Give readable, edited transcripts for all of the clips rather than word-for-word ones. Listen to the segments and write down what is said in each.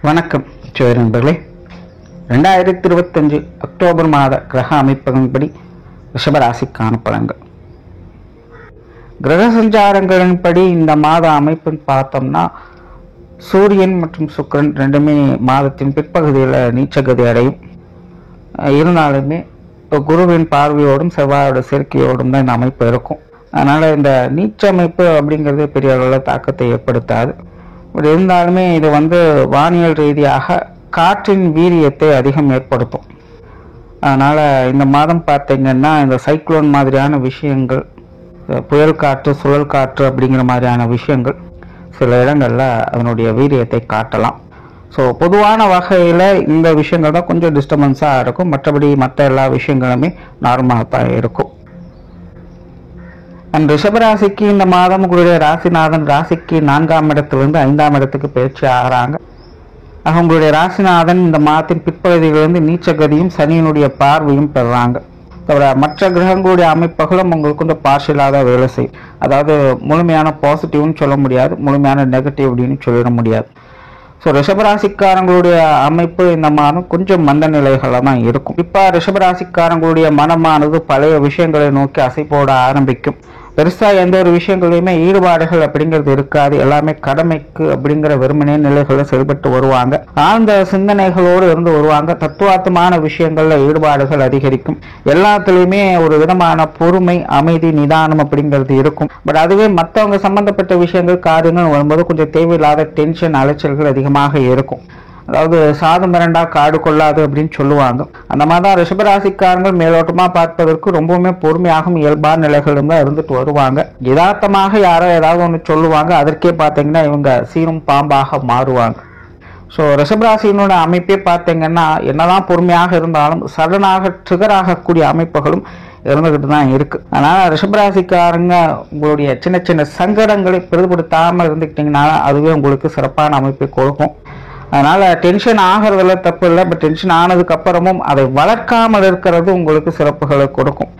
வணக்கம் ஜோதிட நண்பர்களே. 2025 அக்டோபர் மாத கிரக அமைப்புகளின்படி ரிஷபராசிக்கான பலன்கள். கிரக சஞ்சாரங்களின்படி இந்த மாத அமைப்புன்னு பார்த்தோம்னா, சூரியன் மற்றும் சுக்கிரன் ரெண்டுமே மாதத்தின் பிற்பகுதியில் நீச்சகதி அடையும். இருந்தாலுமே குருவின் பார்வையோடும் செவ்வாயோட சேர்க்கையோடும் தான் இந்த அமைப்பு இருக்கும். அதனால் இந்த நீச்ச அமைப்பு அப்படிங்கிறது பெரிய அளவில் தாக்கத்தை ஏற்படுத்தாது. பட் இருந்தாலுமே இது வானியல் ரீதியாக காற்றின் வீரியத்தை அதிகம் ஏற்படுத்தும். அதனால் இந்த மாதம் பார்த்தீங்கன்னா இந்த சைக்ளோன் மாதிரியான விஷயங்கள், புயல் காற்று, சுழல் காற்று அப்படிங்கிற மாதிரியான விஷயங்கள் சில இடங்களில் அதனுடைய வீரியத்தை காட்டலாம். ஸோ பொதுவான வகையில் இந்த விஷயங்கள் தான் கொஞ்சம் டிஸ்டர்பன்ஸாக இருக்கும். மற்றபடி மற்ற எல்லா விஷயங்களுமே நார்மலாக தான் இருக்கும். அண்ட் ரிஷபராசிக்கு இந்த மாதம் உங்களுடைய ராசிநாதன் ராசிக்கு 4ஆம் இடத்திலிருந்து 5ஆம் இடத்துக்கு பயிற்சி ஆகிறாங்க. உங்களுடைய ராசிநாதன் இந்த மாதத்தின் பிற்பகுதியிலிருந்து நீச்சகதியும் சனியினுடைய பார்வையும் பெறுறாங்க. தவிர மற்ற கிரகங்களுடைய அமைப்புகளும் உங்களுக்கு பார்ஷியலாக தான் வேலை செய்யும். அதாவது முழுமையான பாசிட்டிவ்னு சொல்ல முடியாது, முழுமையான நெகட்டிவ் அப்படின்னு சொல்லிட முடியாது. ஸோ ரிஷபராசிக்காரங்களுடைய அமைப்பு இந்த மாதம் கொஞ்சம் மந்த நிலைகளில் தான் இருக்கும். இப்போ ரிஷபராசிக்காரங்களுடைய மனமானது பழைய விஷயங்களை நோக்கி அசை போட ஆரம்பிக்கும். பெருசாக எந்த ஒரு விஷயங்களையுமே ஈடுபாடுகள் அப்படிங்கிறது இருக்காது. எல்லாமே கடமைக்கு அப்படிங்கிற வெறுமனே நிலைகளில் செயல்பட்டு வருவாங்க. ஆழ்ந்த சிந்தனைகளோடு இருந்து வருவாங்க. தத்துவார்த்தமான விஷயங்கள்ல ஈடுபாடுகள் அதிகரிக்கும். எல்லாத்துலேயுமே ஒரு விதமான பொறுமை, அமைதி, நிதானம் அப்படிங்கிறது இருக்கும். பட் அதுவே மற்றவங்க சம்பந்தப்பட்ட விஷயங்கள், காரியங்கள் வரும்போது கொஞ்சம் தேவையில்லாத டென்ஷன், அலைச்சல்கள் அதிகமாக இருக்கும். அதாவது சாது மிரண்டா காடு கொள்ளாது அப்படின்னு சொல்லுவாங்க. அந்த மாதிரி தான் ரிஷபராசிக்காரங்கள் மேலோட்டமாக பார்ப்பதற்கு ரொம்பவுமே பொறுமையாகவும் இயல்பான நிலைகளும் தான் இருந்துட்டு வருவாங்க. யதார்த்தமாக யாரோ ஏதாவது ஒன்று சொல்லுவாங்க, அதற்கே பார்த்தீங்கன்னா இவங்க சீரும் பாம்பாக மாறுவாங்க. ஸோ ரிஷபராசியினோட அமைப்பே பார்த்தீங்கன்னா என்னதான் பொறுமையாக இருந்தாலும் சடனாக ட்ரிகர் ஆகக்கூடிய அமைப்புகளும் இருந்துகிட்டு தான் இருக்கு. அதனால ரிஷபராசிக்காரங்க உங்களுடைய சின்ன சின்ன சங்கடங்களை பெரிதுபடுத்தாமல் இருந்துக்கிட்டீங்கன்னா அதுவே உங்களுக்கு சிறப்பான அமைப்பை கொடுக்கும். அதனால டென்ஷன் ஆகிறதுல தப்பு இல்லை. பட் டென்ஷன் ஆனதுக்கு அப்புறமும் அதை வளர்க்காமல் இருக்கிறது உங்களுக்கு சிறப்புகளை கொடுக்கும்.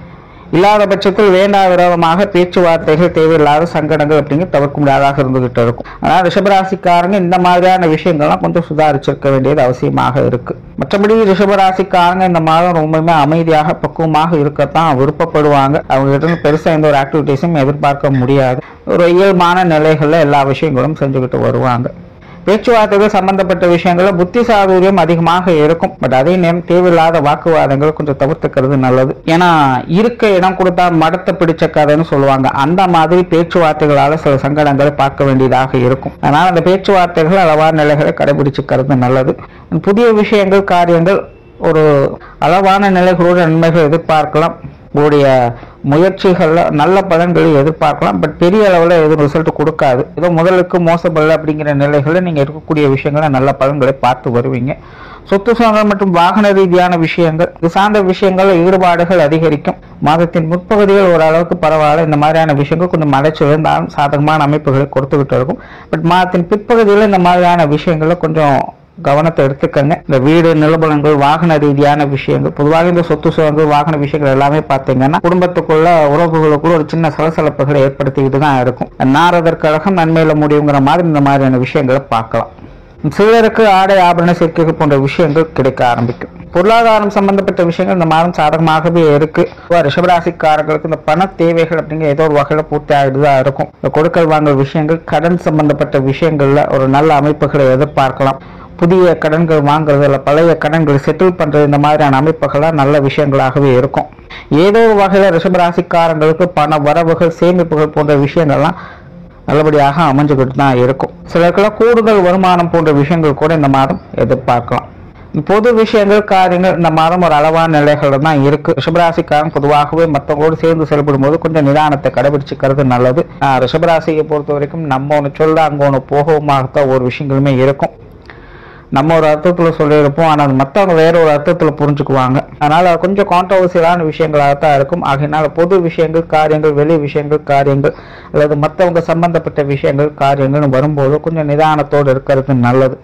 இல்லாத பட்சத்தில் வேண்டாத விரோதமாக பேச்சுவார்த்தைகள், தேவையில்லாத சங்கடங்கள் அப்படிங்கிற தவிர்க்க முடியாதாக இருந்துகிட்டு இருக்கும். அதனால ரிஷபராசிக்காரங்க இந்த மாதிரியான விஷயங்கள்லாம் கொஞ்சம் சுதாரிச்சிருக்க வேண்டியது அவசியமாக இருக்கு. மற்றபடி ரிஷபராசிக்காரங்க இந்த மாதம் ரொம்பவுமே அமைதியாக, பக்குவமாக இருக்கத்தான் விருப்பப்படுவாங்க. அவங்க கிட்ட பெருசா எந்த ஒரு ஆக்டிவிட்டிஸும் எதிர்பார்க்க முடியாது. ஒரு இயல்பான நிலைகள்ல எல்லா விஷயங்களும் செஞ்சுக்கிட்டு வருவாங்க. பேச்சுவார்த்தைகள் சம்பந்தப்பட்ட விஷயங்கள்ல புத்தி சாதுரியம் அதிகமாக இருக்கும். பட் அதே நேரம் தேவையில்லாத வாக்குவாதங்களை கொஞ்சம் தவிர்த்துக்கிறது நல்லது. ஏன்னா இருக்க இடம் கொடுத்தா மடத்தை பிடிச்ச கதைன்னு சொல்லுவாங்க. அந்த மாதிரி பேச்சுவார்த்தைகளால சில சங்கடங்களை பார்க்க வேண்டியதாக இருக்கும். அதனால அந்த பேச்சுவார்த்தைகள் அளவான நிலைகளை கடைபிடிச்சுக்கிறது நல்லது. புதிய விஷயங்கள், காரியங்கள் ஒரு அளவான நிலைகளோடு நன்மைகள் எதிர்பார்க்கலாம். உங்களுடைய முயற்சிகள்ல நல்ல பலன்களை எதிர்பார்க்கலாம். பட் பெரிய அளவில் எதுவும் ரிசல்ட் கொடுக்காது. ஏதோ முதலுக்கு மோசப்படல அப்படிங்கிற நிலைகளில் நீங்கள் இருக்கக்கூடிய விஷயங்களை நல்ல பலன்களை பார்த்து வருவீங்க. சொத்து சுதந்திரம் மற்றும் வாகன ரீதியான விஷயங்கள், இது சார்ந்த விஷயங்கள் ஈடுபாடுகள் அதிகரிக்கும். மாதத்தின் முற்பகுதிகள் ஓரளவுக்கு பரவாயில்ல. இந்த மாதிரியான விஷயங்கள் கொஞ்சம் மலைச்சு இருந்தாலும் சாதகமான அமைப்புகளை கொடுத்துக்கிட்டு இருக்கும். பட் மாதத்தின் பிற்பகுதியில் இந்த மாதிரியான விஷயங்கள்ல கொஞ்சம் கவனத்தை எடுத்துக்கங்க. இந்த வீடு, நிலபலங்கள், வாகன ரீதியான விஷயங்கள், பொதுவாக இந்த சொத்து சுதந்திரம், வாகன விஷயங்கள் எல்லாமே பார்த்தீங்கன்னா குடும்பத்துக்குள்ள, உறவுகளுக்குள்ள ஒரு சின்ன சலசலப்புகளை ஏற்படுத்திக்கிட்டு தான் இருக்கும். நாரதற்கழகம் நன்மையில முடியுங்கிற மாதிரி இந்த மாதிரியான விஷயங்களை பார்க்கலாம். சிலருக்கு ஆடை, ஆபரண சேர்க்கை போன்ற விஷயங்கள் கிடைக்க ஆரம்பிக்கும். பொருளாதாரம் சம்பந்தப்பட்ட விஷயங்கள் இந்த மாதம் சாதகமாகவே இருக்கு. ரிஷபராசிக்காரர்களுக்கு இந்த பண தேவைகள் அப்படிங்கிற ஏதோ ஒரு வகையில பூர்த்தி ஆகிட்டுதான் இருக்கும். இந்த கொடுக்கல் வாங்கல் விஷயங்கள், கடன் சம்பந்தப்பட்ட விஷயங்கள்ல ஒரு நல்ல அமைப்புகளை எதிர்பார்க்கலாம். புதிய கடன்கள் வாங்குறது, இல்லை பழைய கடன்களை செட்டில் பண்றது, இந்த மாதிரியான அமைப்புகள்லாம் நல்ல விஷயங்களாகவே இருக்கும். ஏதோ ஒரு வகையில ரிஷபராசிக்காரங்களுக்கு பண வரவுகள், சேமிப்புகள் போன்ற விஷயங்கள்லாம் நல்லபடியாக அமைஞ்சுக்கிட்டு தான் இருக்கும். சிலருக்கெல்லாம் கூடுதல் வருமானம் போன்ற விஷயங்கள் கூட இந்த மாதம் எதிர்பார்க்கலாம். பொது விஷயங்கள், காரியங்கள் இந்த மாதம் ஒரு அளவான நிலைகள் தான் இருக்கு. ரிஷபராசிக்காரன் பொதுவாகவே மற்றவங்களோடு சேர்ந்து செயல்படும் போது கொஞ்சம் நிதானத்தை கடைபிடிச்சுக்கிறது நல்லது. ரிஷபராசியை பொறுத்த வரைக்கும் நம்ம ஒன்று சொல்ல அங்கே ஒன்று போகவுமாகத்தான் ஒரு விஷயங்களுமே இருக்கும். நம்ம ஒரு அர்த்தத்தில் சொல்லியிருப்போம், ஆனால் மற்றவங்க வேற ஒரு அர்த்தத்தில் புரிஞ்சுக்குவாங்க. அதனால கொஞ்சம் கான்ட்ரவர்சியலான விஷயங்களாகத்தான் இருக்கும். ஆகையினால பொது விஷயங்கள், காரியங்கள், வெளி விஷயங்கள், காரியங்கள் அல்லது மற்றவங்க சம்பந்தப்பட்ட விஷயங்கள், காரியங்கள்னு வரும்போது கொஞ்சம் நிதானத்தோடு இருக்கிறது நல்லது.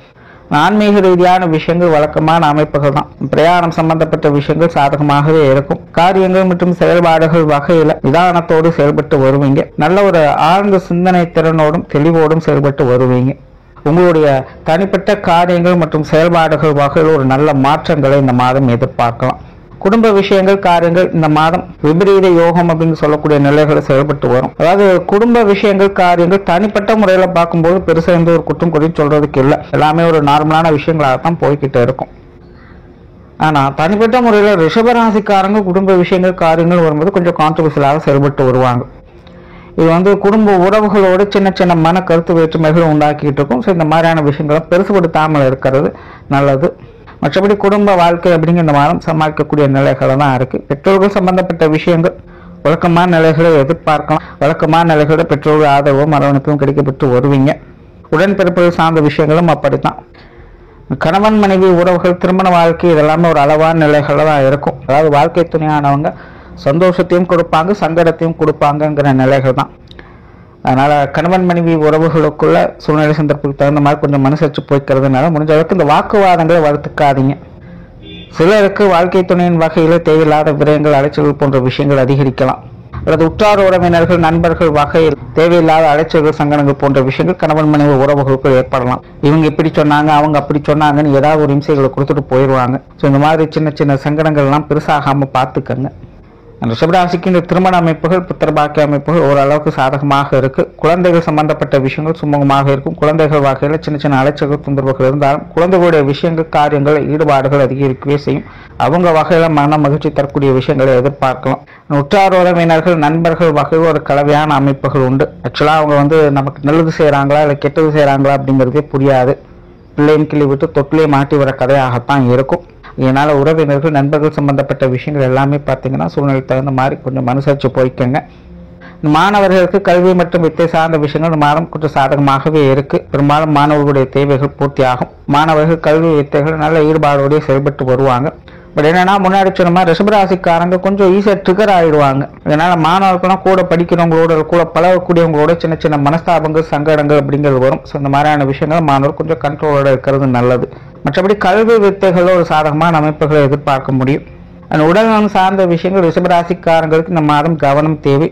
ஆன்மீக ரீதியான விஷயங்கள் வழக்கமான அமைப்புகள் தான். பிரயாணம் சம்பந்தப்பட்ட விஷயங்கள் சாதகமாகவே இருக்கும். காரியங்கள் மற்றும் செயல்பாடுகள் வகையில நிதானத்தோடு செயல்பட்டு வருவீங்க. நல்ல ஒரு ஆழ்ந்த சிந்தனை திறனோடும் தெளிவோடும் செயல்பட்டு வருவீங்க. உங்களுடைய தனிப்பட்ட காரியங்கள் மற்றும் செயல்பாடுகள் வகையில் ஒரு நல்ல மாற்றங்களை இந்த மாதம் எதிர்பார்க்கலாம். குடும்ப விஷயங்கள் காரியங்கள் இந்த மாதம் விபரீத யோகம் அப்படின்னு சொல்லக்கூடிய நிலைகளை செயல்பட்டு வரும். அதாவது குடும்ப விஷயங்கள் காரியங்கள் தனிப்பட்ட முறையில பார்க்கும்போது பெருசா எந்த ஒரு குற்றம் குறையும் சொல்றதுக்கு இல்லை. எல்லாமே ஒரு நார்மலான விஷயங்களாகத்தான் போய்கிட்டு இருக்கும். ஆனா தனிப்பட்ட முறையில ரிஷபராசிக்காரங்க குடும்ப விஷயங்கள் காரியங்கள் வரும்போது கொஞ்சம் கான்ட்ரவர்சியலாக செயல்பட்டு வருவாங்க. இது குடும்ப உறவுகளோடு சின்ன சின்ன மன கருத்து வேற்றுமைகள் உண்டாக்கிட்டு இருக்கும். ஸோ இந்த மாதிரியான விஷயங்களை பெருசுபடுத்தாமல் இருக்கிறது நல்லது. மற்றபடி குடும்ப வாழ்க்கை அப்படிங்கிற இந்த மாதம் சமாளிக்கக்கூடிய நிலைகளை தான் இருக்கு. பெற்றோர்கள் சம்பந்தப்பட்ட விஷயங்கள் வழக்கமான நிலைகளை எதிர்பார்க்கலாம். வழக்கமான நிலைகளோட பெற்றோர்கள் ஆதரவும் அரவணைப்பும் கிடைக்கப்பட்டு வருவீங்க. உடன்பிறப்புகள் சார்ந்த விஷயங்களும் அப்படித்தான். கணவன் மனைவி உறவுகள் திருமண வாழ்க்கை இதெல்லாமே ஒரு அளவான நிலைகளை தான் இருக்கும். அதாவது வாழ்க்கை துணையானவங்க சந்தோஷத்தையும் கொடுப்பாங்க, சங்கடத்தையும் கொடுப்பாங்கங்கிற நிலைகள் தான். அதனால கணவன் மனைவி உறவுகளுக்குள்ள சூழ்நிலை சந்தர்ப்பத்துக்கு தகுந்த மாதிரி கொஞ்சம் மனசரிச்சு போய்க்கிறதுனால முடிஞ்ச அளவுக்கு இந்த வாக்குவாதங்களை வளர்த்துக்காதீங்க. சிலருக்கு வாழ்க்கை துணையின் வகையில் தேவையில்லாத விரயங்கள் அலைச்சல்கள் போன்ற விஷயங்கள் அதிகரிக்கலாம். அல்லது உற்றார் உறவினர்கள் நண்பர்கள் வகையில் தேவையில்லாத அலைச்சல்கள் சங்கடங்கள் போன்ற விஷயங்கள் கணவன் மனைவி உறவுகளுக்கு ஏற்படலாம். இவங்க இப்படி சொன்னாங்க அவங்க அப்படி சொன்னாங்கன்னு ஏதாவது ஒரு இம்சைகளை கொடுத்துட்டு போயிடுவாங்க. ஸோ இந்த மாதிரி சின்ன சின்ன சங்கடங்கள்லாம் பெருசாகாம பார்த்துக்கங்க. ரிஷபராசிக்கு இந்த திருமண அமைப்புகள் புத்திர பாக்கிய அமைப்புகள் ஓரளவுக்கு சாதகமாக இருக்கு. குழந்தைகள் சம்பந்தப்பட்ட விஷயங்கள் சுமூகமாக இருக்கும். குழந்தைகள் வகையில் சின்ன சின்ன அலைச்சல்கள் தொந்தரவுகள் இருந்தாலும் குழந்தைகளுடைய விஷயங்கள் காரியங்கள் ஈடுபாடுகள் அதிகரிக்கவே செய்யும். அவங்க வகையில மன மகிழ்ச்சி தரக்கூடிய விஷயங்களை எதிர்பார்க்கலாம். உற்றார் உறவினர்கள் நண்பர்கள் வகையில் ஒரு கலவையான அமைப்புகள் உண்டு. ஆக்சுவலா அவங்க நமக்கு நல்லது செய்யறாங்களா இல்லை கெட்டது செய்யறாங்களா அப்படிங்கிறதே புரியாது. பிள்ளையும் கிளி விட்டு தொட்டிலே மாட்டி வர கதையாகத்தான் இருக்கும். இதனால உறவினர்கள் நண்பர்கள் சம்பந்தப்பட்ட விஷயங்கள் எல்லாமே பார்த்தீங்கன்னா சூழ்நிலை தகுந்த மாதிரி கொஞ்சம் மனுசரிச்சு போய்க்கங்க. மாணவர்களுக்கு கல்வி மற்றும் வித்தை சார்ந்த விஷயங்கள் இந்த மாதம் கொஞ்சம் சாதகமாகவே இருக்கு. பெரும்பாலும் மாணவர்களுடைய தேவைகள் பூர்த்தி ஆகும். மாணவர்கள் கல்வி வித்தைகள் நல்ல ஈடுபாடோடய செயல்பட்டு வருவாங்க. பட் என்னன்னா முன்னாடி சொன்ன மாதிரி ரிஷபராசிக்காரங்க கொஞ்சம் ஈஸியா ட்ரிகர் ஆயிடுவாங்க. அதனால மாணவர்கள்லாம் கூட படிக்கிறவங்களோட கூட பழகக்கூடியவங்களோட சின்ன சின்ன மனஸ்தாபங்கள் சங்கடங்கள் அப்படிங்கிறது வரும். ஸோ இந்த மாதிரியான விஷயங்கள் மாணவர்கள் கொஞ்சம் கண்ட்ரோலோட இருக்கிறது நல்லது. மற்றபடி கல்வி வித்தைகளோ ஒரு சாதகமான அமைப்புகளை எதிர்பார்க்க முடியும். அந்த உடல்நலம் சார்ந்த விஷயங்கள் ரிஷபராசிக்காரங்களுக்கு இந்த மாதம் கவனம் தேவை.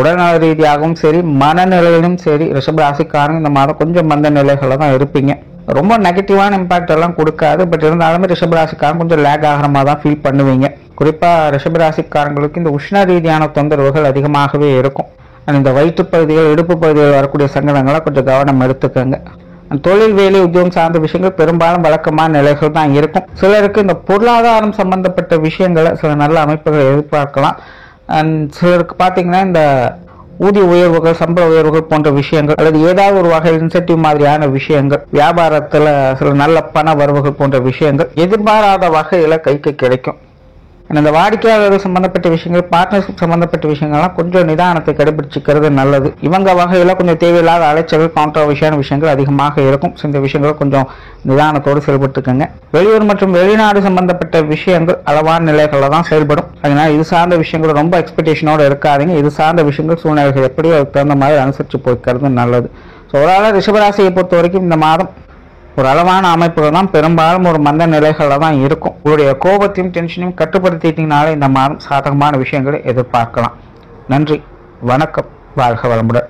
உடல்நல ரீதியாகவும் சரி மனநிலையிலும் சரி ரிஷபராசிக்காரங்க இந்த மாதம் கொஞ்சம் மந்த நிலைகளை தான் இருப்பீங்க. ரொம்ப நெகட்டிவான இம்பாக்ட் எல்லாம் கொடுக்காது. பட் இருந்தாலுமே ரிஷபராசிக்காரங்க கொஞ்சம் லேக் ஆகிற மாதிரி தான் ஃபீல் பண்ணுவீங்க. குறிப்பா ரிஷபராசிக்காரங்களுக்கு இந்த உஷ்ண ரீதியான தொந்தரவுகள் அதிகமாகவே இருக்கும். இந்த வயிற்று பகுதிகள் இடுப்பு பகுதிகள் வரக்கூடிய சங்கடங்களை கொஞ்சம் கவனம் எடுத்துக்கோங்க. தொழில் வேலை உத்தியோகம் சார்ந்த விஷயங்கள் பெரும்பாலும் வழக்கமான நிலைகள் தான் இருக்கும். சிலருக்கு இந்த பொருளாதாரம் சம்பந்தப்பட்ட விஷயங்களை சில நல்ல அமைப்புகளை எதிர்பார்க்கலாம். சிலருக்கு பார்த்தீங்கன்னா இந்த ஊதிய உயர்வுகள் சம்பள உயர்வுகள் போன்ற விஷயங்கள் அல்லது ஏதாவது ஒரு வகையில் இன்சென்டிவ் மாதிரியான விஷயங்கள் வியாபாரத்துல சில நல்ல பண வரவுகள் போன்ற விஷயங்கள் எதிர்பாராத வகையில கைக்கு கிடைக்கும். இந்த வாடிக்கையாளர்கள் சம்பந்தப்பட்ட விஷயங்கள் பார்ட்னர்ஷிப் சம்பந்தப்பட்ட விஷயங்கள்லாம் கொஞ்சம் நிதானத்தை கடைபிடிச்சிக்கிறது நல்லது. இவங்க வகையில கொஞ்சம் தேவையில்லாத அலைச்சல்கள் கான்ட்ரவர்சியான விஷயங்கள் அதிகமாக இருக்கும். இந்த விஷயங்கள் கொஞ்சம் நிதானத்தோடு செயல்பட்டுக்கங்க. வெளியூர் மற்றும் வெளிநாடு சம்பந்தப்பட்ட விஷயங்கள் அளவான நிலைகள்ல தான் செயல்படும். அதனால இது சார்ந்த விஷயங்கள் ரொம்ப எக்ஸ்பெக்டேஷனோட இருக்காதீங்க. இது சார்ந்த விஷயங்கள் சூழ்நிலைகள் எப்படியோ அதுக்கு தகுந்த மாதிரி அனுசரிச்சு போய்க்கிறது நல்லது. ஸோ ஒரு ரிஷபராசியை பொறுத்த வரைக்கும் இந்த மாதம் ஒரு அளவான அமைப்புகள் தான் பெரும்பாலும் ஒரு மந்த நிலைகள்ல தான் இருக்கும். உங்களுடைய கோபத்தையும் டென்ஷனையும் கட்டுப்படுத்திட்டீங்கனால இந்த மாதம் சாதகமான விஷயங்களை எதிர்பார்க்கலாம். நன்றி, வணக்கம், வாழ்க வளமுடன்.